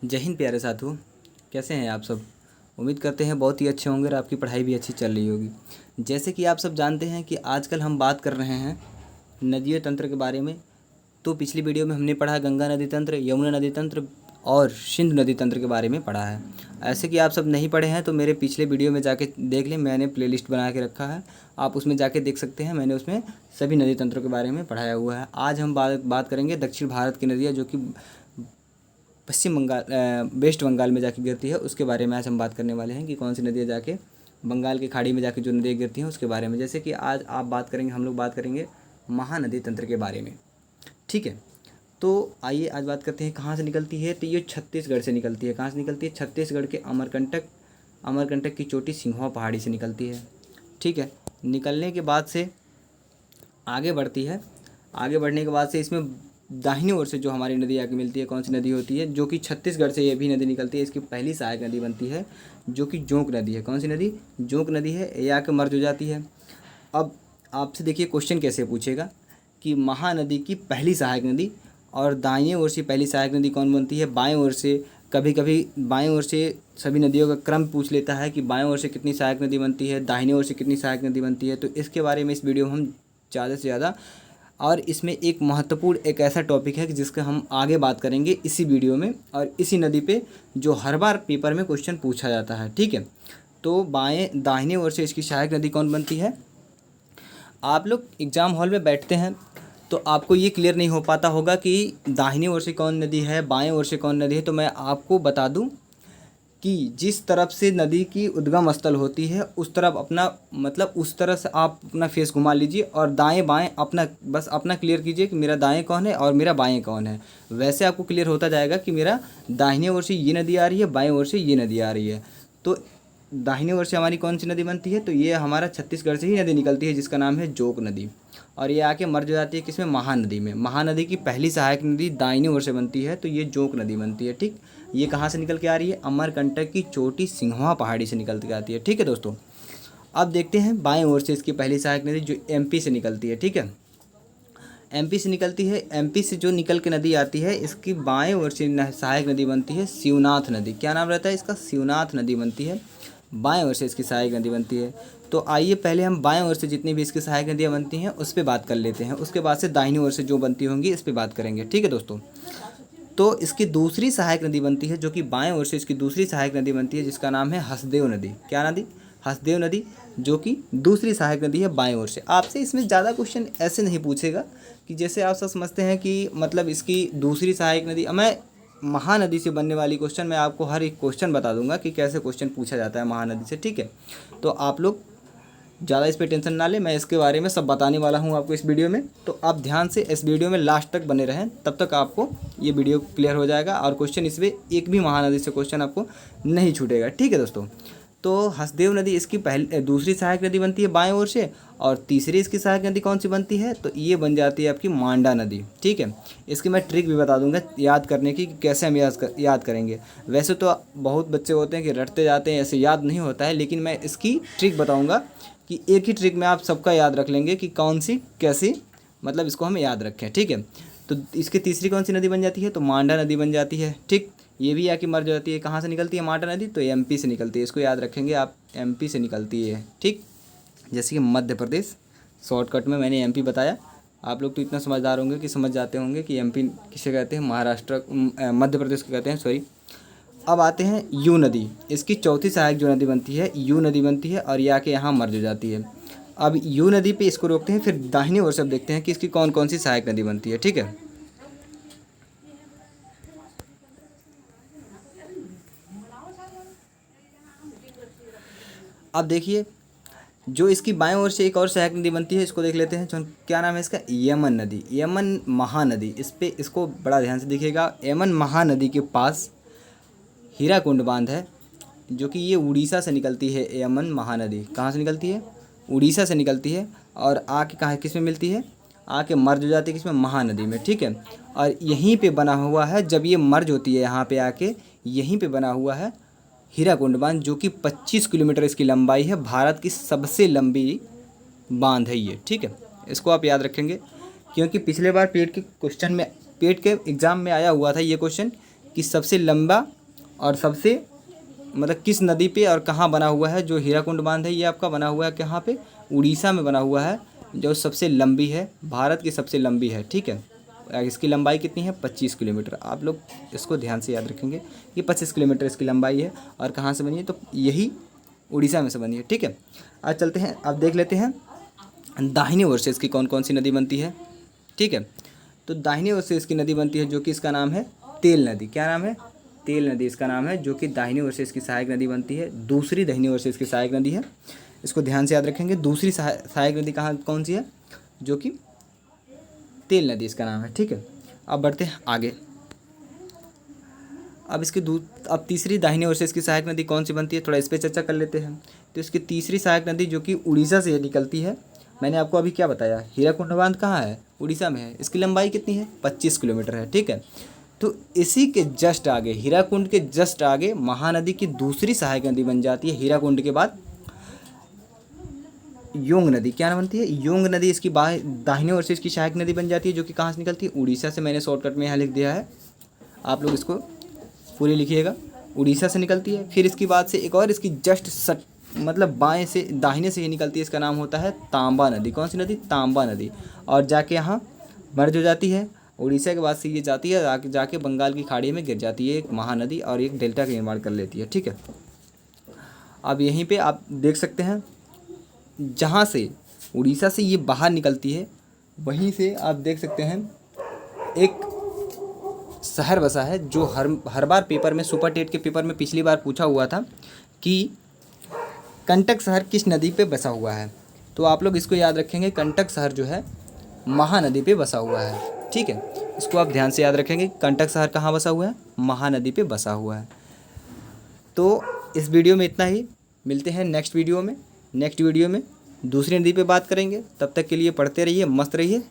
जय हिंद प्यारे साथियों। कैसे हैं आप सब? उम्मीद करते हैं बहुत ही अच्छे होंगे और आपकी पढ़ाई भी अच्छी चल रही होगी। जैसे कि आप सब जानते हैं कि आजकल हम बात कर रहे हैं नदीय तंत्र के बारे में। तो पिछली वीडियो में हमने पढ़ा गंगा नदी तंत्र, यमुना नदी तंत्र और सिंधु नदी तंत्र के बारे में पढ़ा है। ऐसे कि आप सब नहीं पढ़े हैं तो मेरे पिछले वीडियो में जाके देख लें, मैंने प्लेलिस्ट बना के रखा है, आप उसमें जाके देख सकते हैं। मैंने उसमें सभी नदी तंत्रों के बारे में पढ़ाया हुआ है। आज हम बात करेंगे दक्षिण भारत की नदियाँ जो कि पश्चिम बंगाल वेस्ट बंगाल में जाके गिरती है, उसके बारे में आज हम बात करने वाले हैं कि कौन सी नदियाँ जाके बंगाल की खाड़ी में जाके जो नदियाँ गिरती हैं उसके बारे में। जैसे कि आज हम लोग बात करेंगे महानदी तंत्र के बारे में। ठीक है, तो आइए आज बात करते हैं कहाँ से निकलती है। तो ये छत्तीसगढ़ से निकलती है। कहाँ से निकलती है? छत्तीसगढ़ के अमरकंटक की चोटी सिंघवा पहाड़ी से निकलती है। ठीक है, निकलने के बाद से आगे बढ़ती है। आगे बढ़ने के बाद से इसमें दाहिनी ओर से जो हमारी नदी आके मिलती है, कौन सी नदी होती है? जो कि छत्तीसगढ़ से ये भी नदी निकलती है। इसकी पहली सहायक नदी बनती है जो कि जोंक नदी है। कौन सी नदी? जोंक नदी है। ये आके मर्ज हो जाती है। अब आपसे देखिए क्वेश्चन कैसे पूछेगा कि महानदी की पहली सहायक नदी और दाहिनी ओर से पहली सहायक नदी कौन बनती है? बाएं ओर से। कभी कभी बाएं ओर से सभी नदियों का क्रम पूछ लेता है कि बाएं ओर से कितनी सहायक नदी बनती है, दाहिनी ओर से कितनी सहायक नदी बनती है। तो इसके बारे में इस वीडियो में हम ज़्यादा से ज़्यादा, और इसमें एक महत्वपूर्ण एक ऐसा टॉपिक है कि जिसका हम आगे बात करेंगे इसी वीडियो में, और इसी नदी पे जो हर बार पेपर में क्वेश्चन पूछा जाता है। ठीक है, तो दाहिने ओर से इसकी सहायक नदी कौन बनती है? आप लोग एग्ज़ाम हॉल में बैठते हैं तो आपको ये क्लियर नहीं हो पाता होगा कि दाहिनी ओर से कौन नदी है, बाएं ओर से कौन नदी है। तो मैं आपको बता दूं कि जिस तरफ से नदी की उद्गम स्थल होती है उस तरफ अपना उस तरह से आप अपना फेस घुमा लीजिए और दाएं बाएं बस अपना क्लियर कीजिए कि मेरा दाएं कौन है और मेरा बाएं कौन है। वैसे आपको क्लियर होता जाएगा कि मेरा दाहिने ओर से ये नदी आ रही है, बाएं ओर से ये नदी आ रही है। तो दाहिने ओर से हमारी कौन सी नदी बनती है? तो ये हमारा छत्तीसगढ़ से ही नदी निकलती है जिसका नाम है जोंक नदी, और ये आके मर्ज हो जाती है किसमें? महानदी में। महानदी की पहली सहायक नदी दाहिनी ओर से बनती है तो ये जोंक नदी बनती है। ठीक, ये कहाँ से निकल के आ रही है? अमरकंटक की चोटी सिंघवा पहाड़ी से निकल के आती है। ठीक है दोस्तों, अब देखते हैं बाएं ओर से इसकी पहली सहायक नदी जो एमपी से निकलती है। ठीक है, एमपी से निकलती है। एमपी से जो निकल के नदी आती है इसकी बाएं ओर से सहायक नदी बनती है शिवनाथ नदी। क्या नाम रहता है इसका? शिवनाथ नदी बनती है। बाएं ओर से इसकी सहायक नदी बनती है। तो आइए पहले हम बाएं ओर से जितनी भी इसकी सहायक नदियाँ बनती हैं उस पर बात कर लेते हैं, उसके बाद से दाहिनी ओर से जो बनती होंगी इस पर बात करेंगे। ठीक है दोस्तों, तो इसकी दूसरी सहायक नदी बनती है जो कि बाएं ओर से इसकी दूसरी सहायक नदी बनती है जिसका नाम है हसदेव नदी। क्या नदी? हसदेव नदी, जो कि दूसरी सहायक नदी है बाएं ओर से। आपसे इसमें ज़्यादा क्वेश्चन ऐसे नहीं पूछेगा कि जैसे आप सब समझते हैं कि इसकी दूसरी सहायक नदी, मैं महानदी से बनने वाली क्वेश्चन मैं आपको हर एक क्वेश्चन बता दूंगा कि कैसे क्वेश्चन पूछा जाता है महानदी से। ठीक है, तो आप लोग ज़्यादा इस पर टेंशन ना लें, मैं इसके बारे में सब बताने वाला हूँ आपको इस वीडियो में। तो आप ध्यान से इस वीडियो में लास्ट तक बने रहें, तब तक आपको ये वीडियो क्लियर हो जाएगा और क्वेश्चन इसमें एक भी महानदी से क्वेश्चन आपको नहीं छूटेगा। ठीक है दोस्तों, तो हसदेव नदी इसकी दूसरी सहायक नदी बनती है बाएं ओर से, और तीसरी इसकी सहायक नदी कौन सी बनती है? तो ये बन जाती है आपकी मांडा नदी। ठीक है, इसकी मैं ट्रिक भी बता दूंगा याद करने की कि कैसे हम याद करेंगे। वैसे तो बहुत बच्चे होते हैं कि रटते जाते हैं, ऐसे याद नहीं होता है, लेकिन मैं इसकी ट्रिक बताऊँगा कि एक ही ट्रिक में आप सबका याद रख लेंगे कि कौन सी कैसी, इसको हम याद रखें। ठीक है, तो इसकी तीसरी कौन सी नदी बन जाती है? तो मांडा नदी बन जाती है। ठीक, ये भी आके मर जाती है। कहाँ से निकलती है मांडा नदी? तो एमपी से निकलती है, इसको याद रखेंगे आप, एमपी से निकलती है। ठीक, जैसे कि मध्य प्रदेश, शॉर्टकट में मैंने एमपी बताया। आप लोग तो इतना समझदार होंगे कि समझ जाते होंगे कि एमपी किसे कहते हैं, महाराष्ट्र मध्य प्रदेश को कहते हैं, सॉरी। अब आते हैं यू नदी, इसकी चौथी सहायक जो नदी बनती है यू नदी बनती है, और ये आके यहाँ मर्ज हो जाती है। अब यू नदी पे इसको रोकते हैं, फिर दाहिनी ओर से अब देखते हैं कि इसकी कौन कौन सी सहायक नदी बनती है। ठीक है, अब देखिए जो इसकी बाएं ओर से एक और सहायक नदी बनती है, इसको देख लेते हैं। क्या नाम है इसका? यमन नदी, यमन महानदी। इसको बड़ा ध्यान से देखिएगा। यमन महानदी के पास हीराकुंड बांध है जो कि ये उड़ीसा से निकलती है। यमन महानदी कहाँ से निकलती है? उड़ीसा से निकलती है, और आके कहाँ किस में मिलती है? आके मर्ज हो जाती है किसमें? महानदी में। ठीक है, और यहीं पे बना हुआ है, जब ये मर्ज होती है यहाँ पे आके, यहीं पे बना हुआ है हीराकुंड बांध जो कि 25 किलोमीटर इसकी लंबाई है। भारत की सबसे लंबी बांध है ये। ठीक है, इसको आप याद रखेंगे क्योंकि पिछले बार पेट के एग्ज़ाम में आया हुआ था ये क्वेश्चन कि सबसे लंबा और सबसे मतलब किस नदी पे और कहाँ बना हुआ है। जो हीराकुंड बांध है ये आपका बना हुआ है कहाँ पे, उड़ीसा में बना हुआ है, जो सबसे लंबी है, भारत की सबसे लंबी है। ठीक है, इसकी लंबाई कितनी है, 25 किलोमीटर। आप लोग इसको ध्यान से याद रखेंगे कि 25 किलोमीटर इसकी लंबाई है। और कहाँ से बनी है, तो यही उड़ीसा में से बनी है। ठीक है, आज चलते हैं, अब देख लेते हैं दाहिने ओर से इसकी कौन कौन सी नदी बनती है। ठीक है, तो दाहिने ओर से इसकी नदी बनती है जो कि इसका नाम है तेल नदी। क्या नाम है, तेल नदी इसका नाम है, जो कि दाहिनी ओर से इसकी सहायक नदी बनती है। दूसरी दाहिनी ओर से इसकी सहायक नदी है, इसको ध्यान से याद रखेंगे। दूसरी सहायक नदी कहाँ कौन सी है, जो कि तेल नदी इसका नाम है। ठीक है, अब बढ़ते हैं आगे। अब इसकी अब तीसरी दाहिनी ओर से इसकी सहायक नदी कौन सी बनती है, थोड़ा इस पर चर्चा कर लेते हैं। तो इसकी तीसरी सहायक नदी जो कि उड़ीसा से निकलती है, मैंने आपको अभी क्या बताया, हीराकुंड बांध कहाँ है, उड़ीसा में है। इसकी लंबाई कितनी है, 25 किलोमीटर है। ठीक है, तो इसी के जस्ट आगे, हीराकुंड के जस्ट आगे महानदी की दूसरी सहायक नदी बन जाती है हीराकुंड के बाद, योंग नदी। क्या बनती है, योंग नदी इसकी दाहिने ओर से इसकी सहायक नदी बन जाती है, जो कि कहाँ से निकलती है, उड़ीसा से। मैंने शॉर्टकट में यहाँ लिख दिया है, आप लोग इसको पूरी लिखिएगा। उड़ीसा से निकलती है। फिर इसकी बाद से एक और इसकी जस्ट मतलब बाएं से दाहिने से ही निकलती है, इसका नाम होता है तांबा नदी। कौन सी नदी, तांबा नदी। और जाके यहाँ मर्ज हो जाती है, उड़ीसा के बाद से ये जाती है, जाके बंगाल की खाड़ी में गिर जाती है एक महानदी, और एक डेल्टा का निर्माण कर लेती है। ठीक है, अब यहीं पे आप देख सकते हैं, जहाँ से उड़ीसा से ये बाहर निकलती है, वहीं से आप देख सकते हैं एक शहर बसा है, जो हर बार पेपर में, सुपर टेट के पेपर में पिछली बार पूछा हुआ था कि कंटक शहर किस नदी पे बसा हुआ है। तो आप लोग इसको याद रखेंगे, कंटक शहर जो है महानदी पे बसा हुआ है। ठीक है, इसको आप ध्यान से याद रखेंगे, कंटक शहर कहाँ बसा हुआ है, महानदी पे बसा हुआ है। तो इस वीडियो में इतना ही, मिलते हैं नेक्स्ट वीडियो में। नेक्स्ट वीडियो में दूसरी नदी पे बात करेंगे। तब तक के लिए पढ़ते रहिए, मस्त रहिए।